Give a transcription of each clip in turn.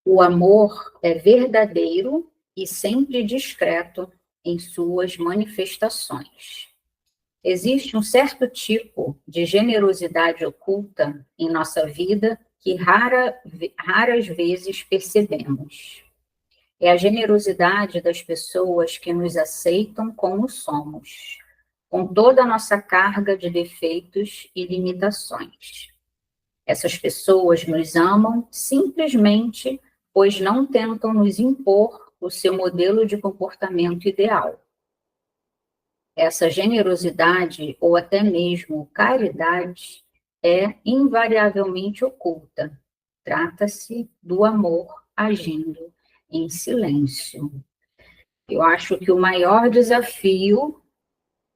O amor é verdadeiro e sempre discreto em suas manifestações. Existe um certo tipo de generosidade oculta em nossa vida que raras vezes percebemos. É a generosidade das pessoas que nos aceitam como somos, com toda a nossa carga de defeitos e limitações. Essas pessoas nos amam simplesmente pois não tentam nos impor o seu modelo de comportamento ideal. Essa generosidade, ou até mesmo caridade, é invariavelmente oculta. Trata-se do amor agindo em silêncio. Eu acho que o maior desafio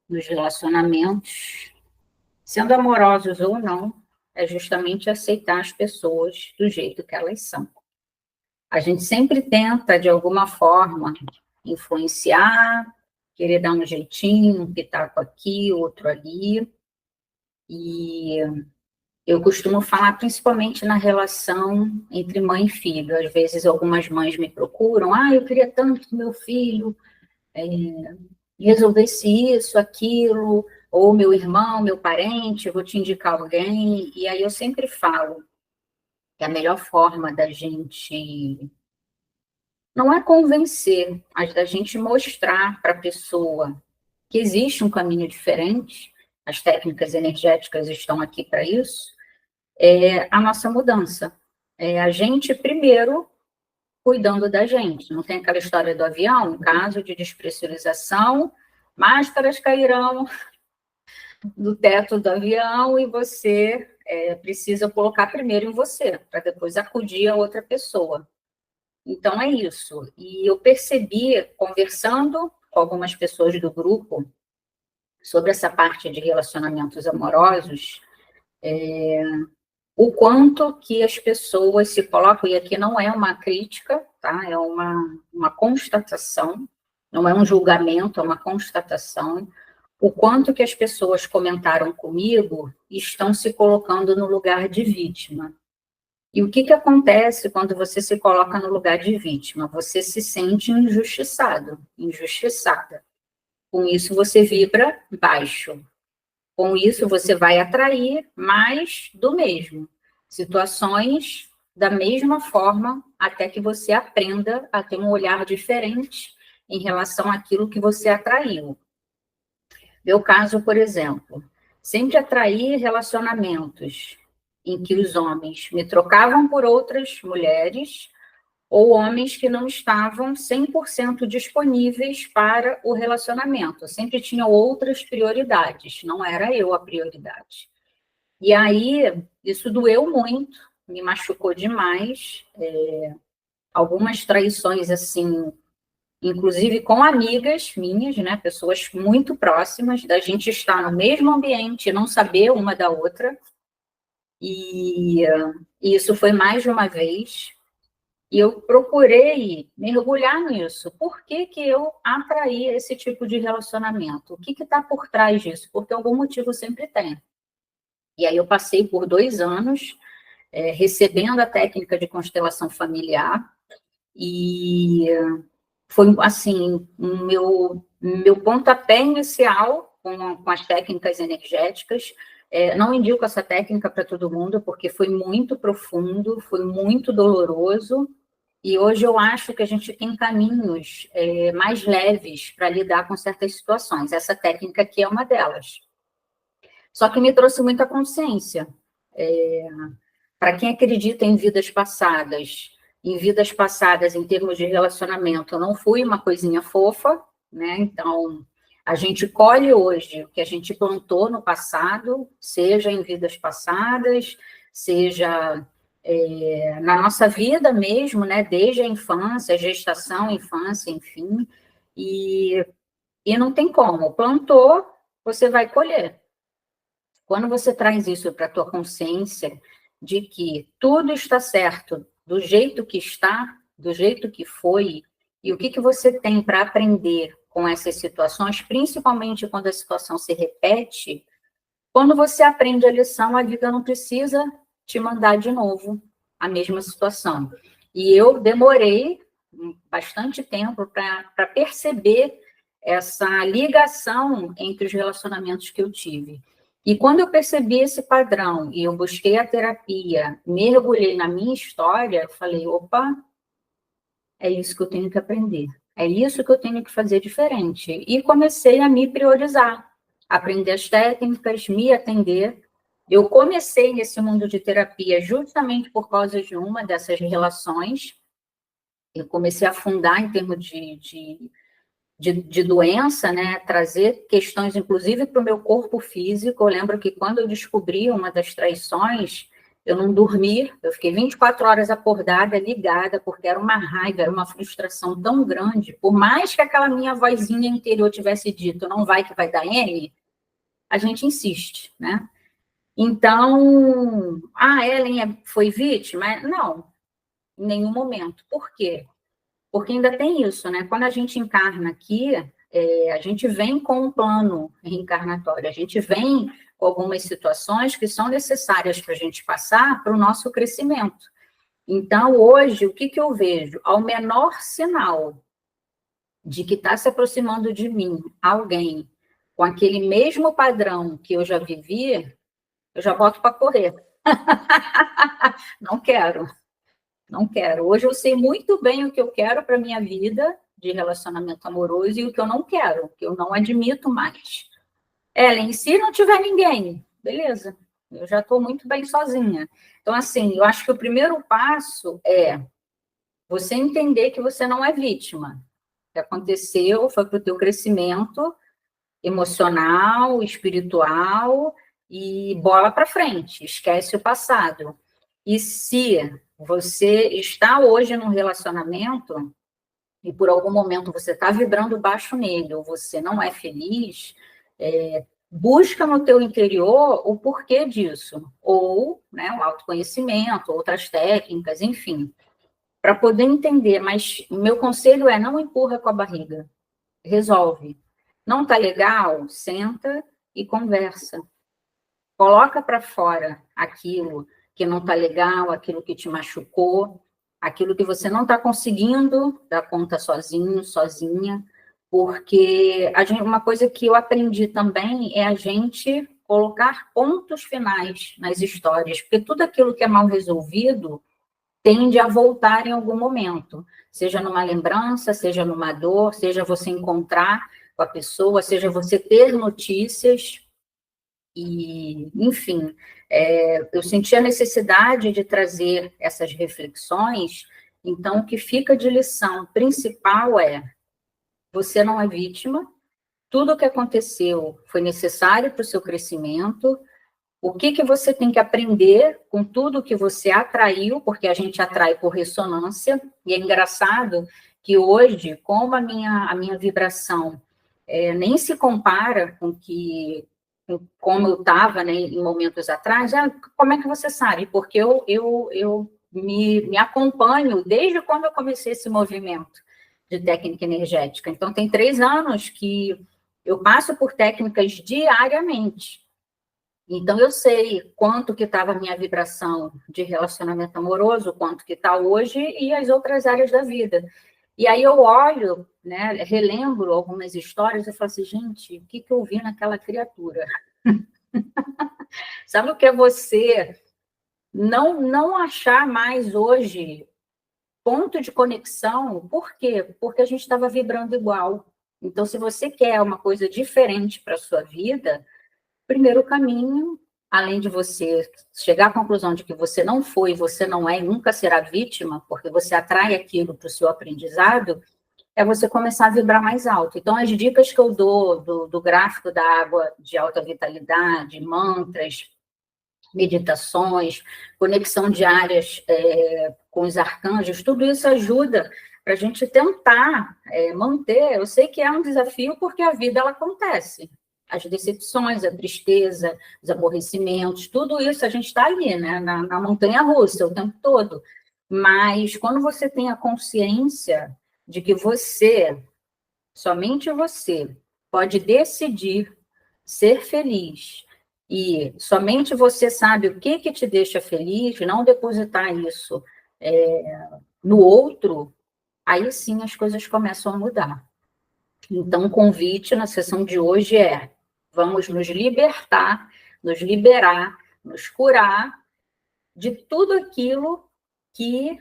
nos relacionamentos, sendo amorosos ou não, é justamente aceitar as pessoas do jeito que elas são. A gente sempre tenta, de alguma forma, influenciar, querer dar um jeitinho, um pitaco aqui, outro ali. E eu costumo falar principalmente na relação entre mãe e filho. Às vezes, algumas mães me procuram, eu queria tanto que meu filho resolvesse isso, aquilo, ou meu irmão, meu parente, eu vou te indicar alguém. E aí eu sempre falo que a melhor forma da gente não é convencer, mas da gente mostrar para a pessoa que existe um caminho diferente, as técnicas energéticas estão aqui para isso, é a nossa mudança. É a gente, primeiro, cuidando da gente. Não tem aquela história do avião, em caso de despressurização, máscaras cairão do teto do avião e você precisa colocar primeiro em você, para depois acudir a outra pessoa. Então, é isso. E eu percebi, conversando com algumas pessoas do grupo, sobre essa parte de relacionamentos amorosos, o quanto que as pessoas se colocam, e aqui não é uma crítica, tá? É uma constatação, não é um julgamento, é uma constatação, o quanto que as pessoas comentaram comigo e estão se colocando no lugar de vítima. E o que acontece quando você se coloca no lugar de vítima? Você se sente injustiçado, injustiçada. Com isso, você vibra baixo. Com isso, você vai atrair mais do mesmo. Situações da mesma forma, até que você aprenda a ter um olhar diferente em relação àquilo que você atraiu. Meu caso, por exemplo, sempre atraí relacionamentos em que os homens me trocavam por outras mulheres ou homens que não estavam 100% disponíveis para o relacionamento. Sempre tinham outras prioridades, não era eu a prioridade. E aí, isso doeu muito, me machucou demais. Algumas traições, assim, inclusive com amigas minhas, né, pessoas muito próximas, da gente estar no mesmo ambiente e não saber uma da outra. E isso foi mais de uma vez. E eu procurei mergulhar nisso. Por que eu atraí esse tipo de relacionamento? O que está por trás disso? Porque algum motivo sempre tem. E aí eu passei por 2 anos recebendo a técnica de constelação familiar e foi, assim, meu pontapé inicial com as técnicas energéticas. Não indico essa técnica para todo mundo, porque foi muito profundo, foi muito doloroso, e hoje eu acho que a gente tem caminhos mais leves para lidar com certas situações. Essa técnica aqui é uma delas. Só que me trouxe muita consciência. Para quem acredita em vidas passadas, em termos de relacionamento, eu não fui uma coisinha fofa, né? Então, a gente colhe hoje o que a gente plantou no passado, seja em vidas passadas, seja na nossa vida mesmo, né? Desde a infância, gestação, infância, enfim. E não tem como. Plantou, você vai colher. Quando você traz isso para a tua consciência de que tudo está certo do jeito que está, do jeito que foi, e o que você tem para aprender com essas situações, principalmente quando a situação se repete, quando você aprende a lição, a vida não precisa te mandar de novo a mesma situação. E eu demorei bastante tempo para perceber essa ligação entre os relacionamentos que eu tive. E quando eu percebi esse padrão e eu busquei a terapia, mergulhei na minha história, eu falei, opa, é isso que eu tenho que aprender. É isso que eu tenho que fazer diferente. E comecei a me priorizar, aprender as técnicas, me atender. Eu comecei nesse mundo de terapia justamente por causa de uma dessas relações. Eu comecei a afundar em termos de doença, né? Trazer questões, inclusive, para o meu corpo físico. Eu lembro que quando eu descobri uma das traições, eu não dormi, eu fiquei 24 horas acordada, ligada, porque era uma raiva, era uma frustração tão grande. Por mais que aquela minha vozinha interior tivesse dito, não vai que vai dar N, a gente insiste, né? Então, a Ellen foi vítima? Não, em nenhum momento. Por quê? Porque ainda tem isso, né? Quando a gente encarna aqui, a gente vem com um plano reencarnatório, a gente vem com algumas situações que são necessárias para a gente passar para o nosso crescimento. Então, hoje, o que eu vejo? Ao menor sinal de que está se aproximando de mim alguém com aquele mesmo padrão que eu já vivi, eu já boto para correr. Não quero. Não quero. Hoje eu sei muito bem o que eu quero para a minha vida de relacionamento amoroso e o que eu não quero, que eu não admito mais. Ellen, se não tiver ninguém, beleza, eu já estou muito bem sozinha. Então, assim, eu acho que o primeiro passo é você entender que você não é vítima. O que aconteceu foi para o teu crescimento emocional, espiritual e bola para frente, esquece o passado. E se você está hoje num relacionamento e por algum momento você está vibrando baixo nele ou você não é feliz, busca no teu interior o porquê disso, ou né, o autoconhecimento, outras técnicas, enfim, para poder entender. Mas meu conselho é não empurra com a barriga, resolve. Não está legal? Senta e conversa. Coloca para fora aquilo que não está legal, aquilo que te machucou, aquilo que você não está conseguindo dar conta sozinho, sozinha, porque uma coisa que eu aprendi também é a gente colocar pontos finais nas histórias, porque tudo aquilo que é mal resolvido tende a voltar em algum momento, seja numa lembrança, seja numa dor, seja você encontrar com a pessoa, seja você ter notícias. E, enfim, eu senti a necessidade de trazer essas reflexões. Então, o que fica de lição principal é: você não é vítima, tudo o que aconteceu foi necessário para o seu crescimento. O que você tem que aprender com tudo que você atraiu, porque a gente atrai por ressonância, e é engraçado que hoje, como a minha vibração nem se compara com como eu estava, né, em momentos atrás, como é que você sabe? Porque eu me acompanho desde quando eu comecei esse movimento de técnica energética. Então, tem 3 anos que eu passo por técnicas diariamente. Então, eu sei quanto que estava a minha vibração de relacionamento amoroso, quanto que está hoje e as outras áreas da vida. E aí eu olho, né, relembro algumas histórias e falo assim, gente, o que eu vi naquela criatura? Sabe o que é você não achar mais hoje ponto de conexão? Por quê? Porque a gente estava vibrando igual. Então, se você quer uma coisa diferente para a sua vida, primeiro caminho, além de você chegar à conclusão de que você não foi, você não é e nunca será vítima, porque você atrai aquilo para o seu aprendizado, é você começar a vibrar mais alto. Então, as dicas que eu dou do gráfico da água de alta vitalidade, mantras, meditações, conexão diárias com os arcanjos, tudo isso ajuda para a gente tentar manter. Eu sei que é um desafio porque a vida ela acontece. As decepções, a tristeza, os aborrecimentos, tudo isso a gente está ali, né, na montanha-russa o tempo todo. Mas quando você tem a consciência de que você, somente você, pode decidir ser feliz e somente você sabe o que te deixa feliz, não depositar isso no outro, aí sim as coisas começam a mudar. Então, o convite na sessão de hoje é: vamos nos libertar, nos liberar, nos curar de tudo aquilo que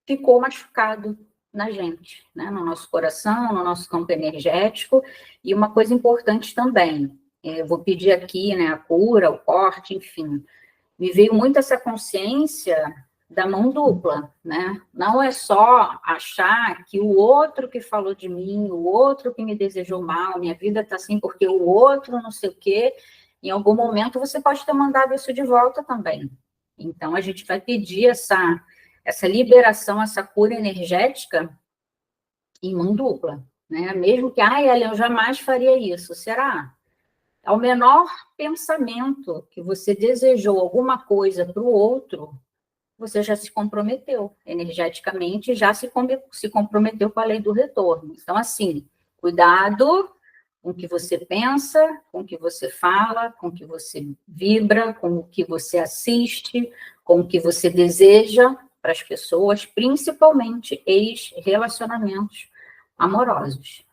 ficou machucado na gente, né? No nosso coração, no nosso campo energético. E uma coisa importante também, eu vou pedir aqui, né, a cura, o corte, enfim, me veio muito essa consciência da mão dupla, né? Não é só achar que o outro que falou de mim, o outro que me desejou mal, minha vida está assim porque o outro não sei o quê, em algum momento você pode ter mandado isso de volta também. Então, a gente vai pedir essa liberação, essa cura energética em mão dupla, né? Mesmo que, Ellen, eu jamais faria isso. Será? Ao menor pensamento que você desejou alguma coisa para o outro, você já se comprometeu energeticamente, já se comprometeu com a lei do retorno. Então, assim, cuidado com o que você pensa, com o que você fala, com o que você vibra, com o que você assiste, com o que você deseja para as pessoas, principalmente ex-relacionamentos amorosos.